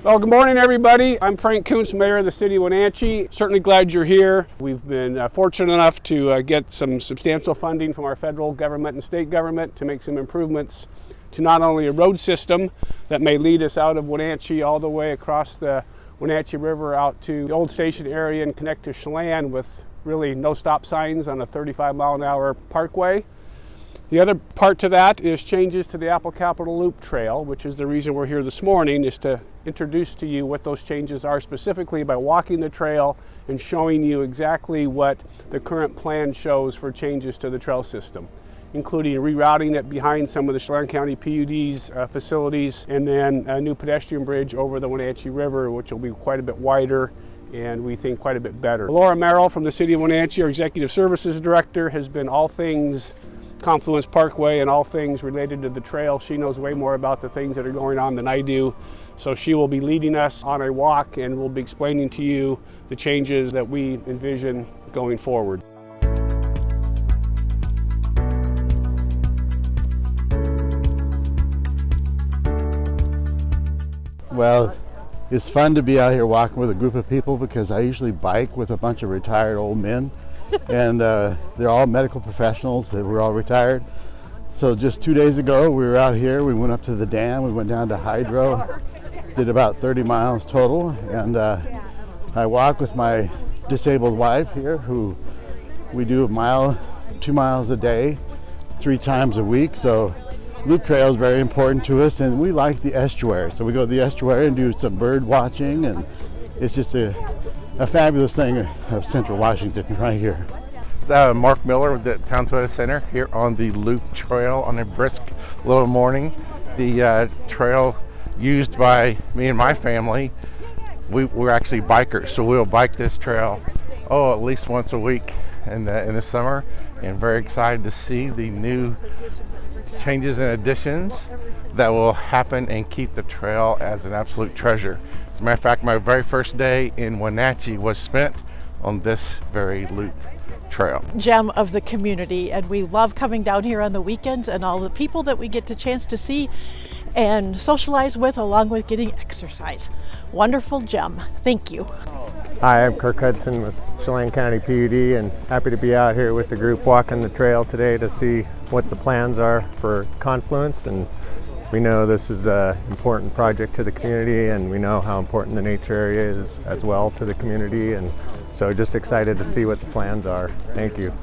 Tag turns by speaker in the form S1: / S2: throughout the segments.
S1: Well, good morning, everybody. I'm Frank Kuntz, Mayor of the City of Wenatchee. Certainly glad you're here. We've been fortunate enough to get some substantial funding from our federal government and state government to make some improvements to not only a road system that may lead us out of Wenatchee all the way across the Wenatchee River out to the old station area and connect to Chelan with really no stop signs on a 35-mile-an-hour parkway. The other part to that is changes to the Apple Capitol Loop Trail, which is the reason we're here this morning, is to introduce to you what those changes are specifically by walking the trail and showing you exactly what the current plan shows for changes to the trail system, including rerouting it behind some of the Chelan County PUD's facilities, and then a new pedestrian bridge over the Wenatchee River, which will be quite a bit wider and we think quite a bit better. Laura Merrill from the City of Wenatchee, our Executive Services Director, has been all things Confluence Parkway and all things related to the trail. She knows way more about the things that are going on than I do. So she will be leading us on a walk and we'll be explaining to you the changes that we envision going forward.
S2: Well, it's fun to be out here walking with a group of people because I usually bike with a bunch of retired old men. And they're all medical professionals that were all retired. So just 2 days ago, we were out here. We went up to the dam. We went down to Hydro, did about 30 miles total. And I walk with my disabled wife here, who we do a mile, 2 miles a day, 3 times a week. So Loop Trail is very important to us, and we like the estuary. So we go to the estuary and do some bird watching, and it's just a fabulous thing of Central Washington right here.
S3: It's Mark Miller with the Town Toyota Center here on the Loop Trail on a brisk little morning. The trail used by me and my family, we're actually bikers, so we'll bike this trail at least once a week in the summer, and very excited to see the new changes and additions that will happen and keep the trail as an absolute treasure. As a matter of fact, my very first day in Wenatchee was spent on this very loop trail.
S4: Gem of the community, and we love coming down here on the weekends and all the people that we get the chance to see and socialize with, along with getting exercise. Wonderful gem. Thank you.
S5: Hi, I'm Kirk Hudson with Chelan County PUD, and happy to be out here with the group walking the trail today to see what the plans are for Confluence. And we know this is an important project to the community, and we know how important the nature area is as well to the community, and so just excited to see what the plans are. Thank you.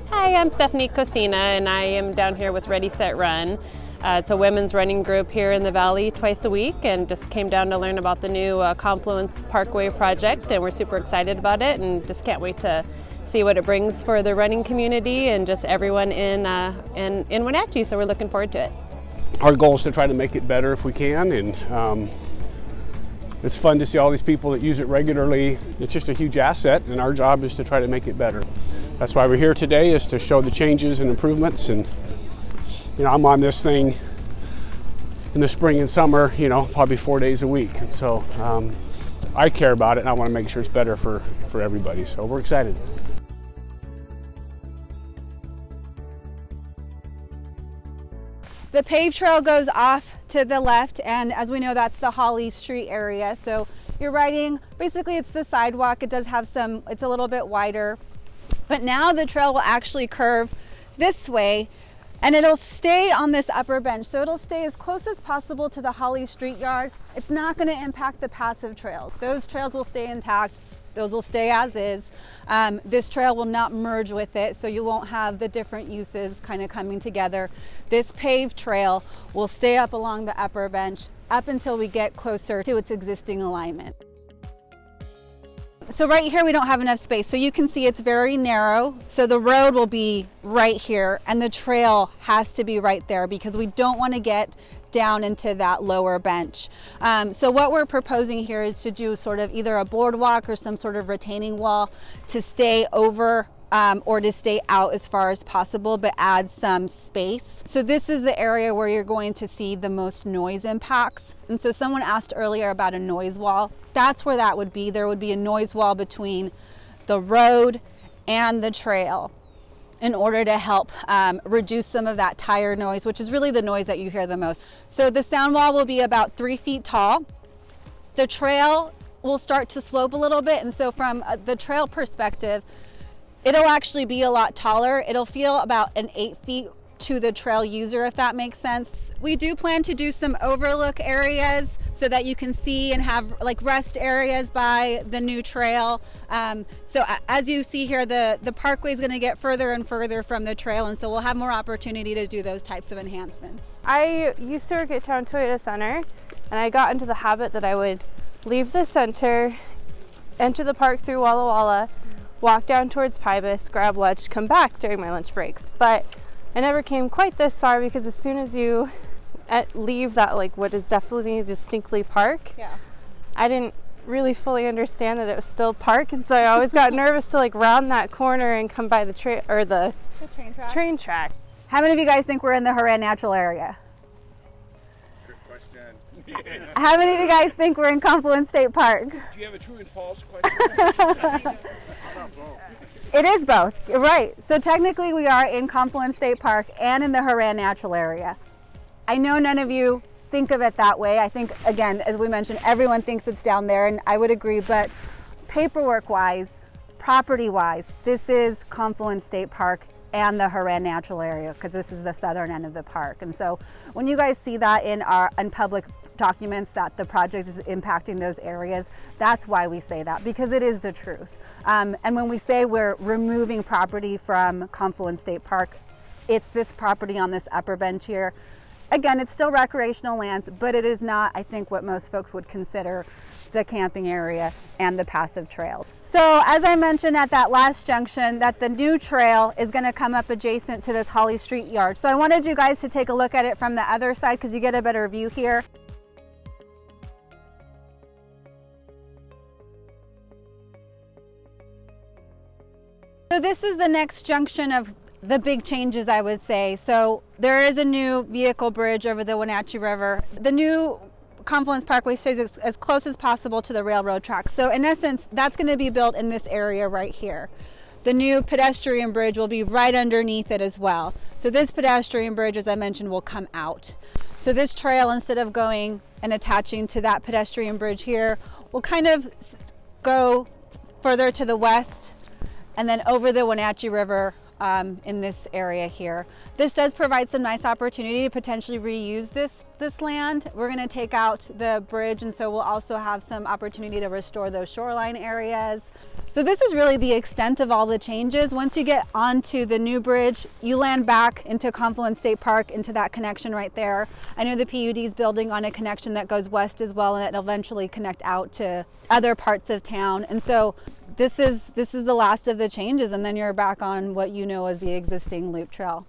S6: Hi, I'm Stephanie Cosina, and I am down here with Ready, Set, Run. It's a women's running group here in the Valley twice a week, and just came down to learn about the new Confluence Parkway Project, and we're super excited about it and just can't wait to see what it brings for the running community and just everyone in Wenatchee, so we're looking forward to it.
S1: Our goal is to try to make it better if we can, and it's fun to see all these people that use it regularly. It's just a huge asset, and our job is to try to make it better. That's why we're here today, is to show the changes and improvements. And I'm on this thing in the spring and summer, probably 4 days a week. And so I care about it, and I want to make sure it's better for everybody. So we're excited.
S7: The paved trail goes off to the left, and as we know, that's the Holly Street area. So you're riding, basically it's the sidewalk. It does have it's a little bit wider, but now the trail will actually curve this way, and it'll stay on this upper bench. So it'll stay as close as possible to the Holly Street yard. It's not going to impact the passive trails. Those trails will stay intact. Those will stay as is. This trail will not merge with it, so you won't have the different uses kind of coming together. This paved trail will stay up along the upper bench up until we get closer to its existing alignment. So right here we don't have enough space, so you can see it's very narrow. So the road will be right here and the trail has to be right there because we don't want to get down into that lower bench. So what we're proposing here is to do sort of either a boardwalk or some sort of retaining wall to stay over or to stay out as far as possible, but add some space. So this is the area where you're going to see the most noise impacts. And so someone asked earlier about a noise wall. That's where that would be. There would be a noise wall between the road and the trail in order to help reduce some of that tire noise, which is really the noise that you hear the most. So the sound wall will be about 3 feet tall. The trail will start to slope a little bit, and so from the trail perspective, it'll actually be a lot taller. It'll feel about an 8 feet to the trail user, if that makes sense. We do plan to do some overlook areas so that you can see and have like rest areas by the new trail. So as you see here, the parkway is going to get further and further from the trail, and so we'll have more opportunity to do those types of enhancements.
S8: I used to work at Town Toyota Center, and I got into the habit that I would leave the center, enter the park through Walla Walla, walk down towards Pybus, grab lunch, come back during my lunch breaks. But I never came quite this far, because as soon as you leave that, like, what is definitely distinctly park, I didn't really fully understand that it was still park, and so I always got nervous to like round that corner and come by the train track.
S7: How many of you guys think we're in the Horan Natural Area?
S1: Good question.
S7: How many of you guys think we're in Confluence State Park?
S1: Do you have a true and false question?
S7: It is both, you're right. So technically we are in Confluence State Park and in the Horan Natural Area. I know none of you think of it that way. I think, again, as we mentioned, everyone thinks it's down there, and I would agree, but paperwork-wise, property-wise, this is Confluence State Park and the Horan Natural Area, because this is the southern end of the park. And so when you guys see that in public documents that the project is impacting those areas, that's why we say that, because it is the truth. And when we say we're removing property from Confluence State Park, it's this property on this upper bench here. Again, it's still recreational lands, but it is not, I think, what most folks would consider the camping area and the passive trail. So as I mentioned at that last junction, that the new trail is going to come up adjacent to this Holly Street yard. So I wanted you guys to take a look at it from the other side, because you get a better view here. So this is the next junction of the big changes, I would say. So there is a new vehicle bridge over the Wenatchee River. The new Confluence Parkway stays as close as possible to the railroad tracks. So in essence, that's going to be built in this area right here. The new pedestrian bridge will be right underneath it as well. So this pedestrian bridge, as I mentioned, will come out. So this trail, instead of going and attaching to that pedestrian bridge here, will kind of go further to the west and then over the Wenatchee River in this area here. This does provide some nice opportunity to potentially reuse this land. We're going to take out the bridge, and so we'll also have some opportunity to restore those shoreline areas. So this is really the extent of all the changes. Once you get onto the new bridge, you land back into Confluence State Park, into that connection right there. I know the PUD is building on a connection that goes west as well, and it'll eventually connect out to other parts of town. And so this is the last of the changes, and then you're back on what you know as the existing loop trail.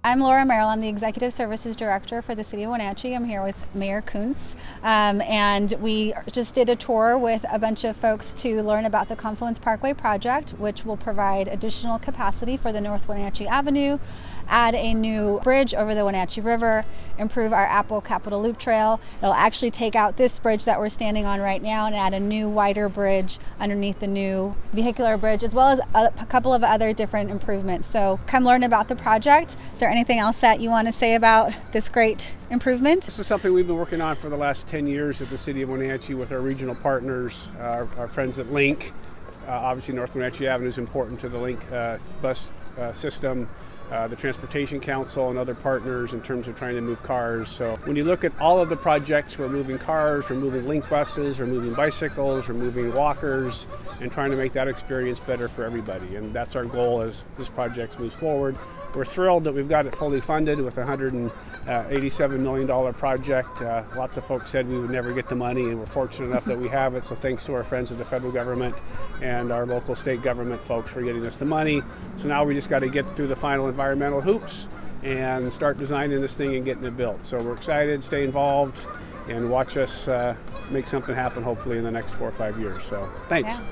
S7: I'm Laura Merrill. I'm the Executive Services Director for the City of Wenatchee. I'm here with Mayor Kuntz, and we just did a tour with a bunch of folks to learn about the Confluence Parkway Project, which will provide additional capacity for the North Wenatchee Avenue, add a new bridge over the Wenatchee River, improve our Apple Capitol Loop Trail. It'll actually take out this bridge that we're standing on right now and add a new wider bridge underneath the new vehicular bridge, as well as a couple of other different improvements. So come learn about the project. Is there anything else that you want to say about this great improvement?
S1: This is something we've been working on for the last 10 years at the City of Wenatchee with our regional partners, our friends at Link. Obviously North Wenatchee Avenue is important to the Link bus system. The Transportation Council and other partners in terms of trying to move cars. So when you look at all of the projects, we're moving cars, we're moving Link buses, we're moving bicycles, we're moving walkers, and trying to make that experience better for everybody. And that's our goal as this project moves forward. We're thrilled that we've got it fully funded with a $187 million project. Lots of folks said we would never get the money, and we're fortunate enough that we have it. So thanks to our friends at the federal government and our local state government folks for getting us the money. So now we just got to get through the final environmental hoops and start designing this thing and getting it built. So we're excited, stay involved, and watch us make something happen hopefully in the next 4 or 5 years. So thanks.
S7: Yeah.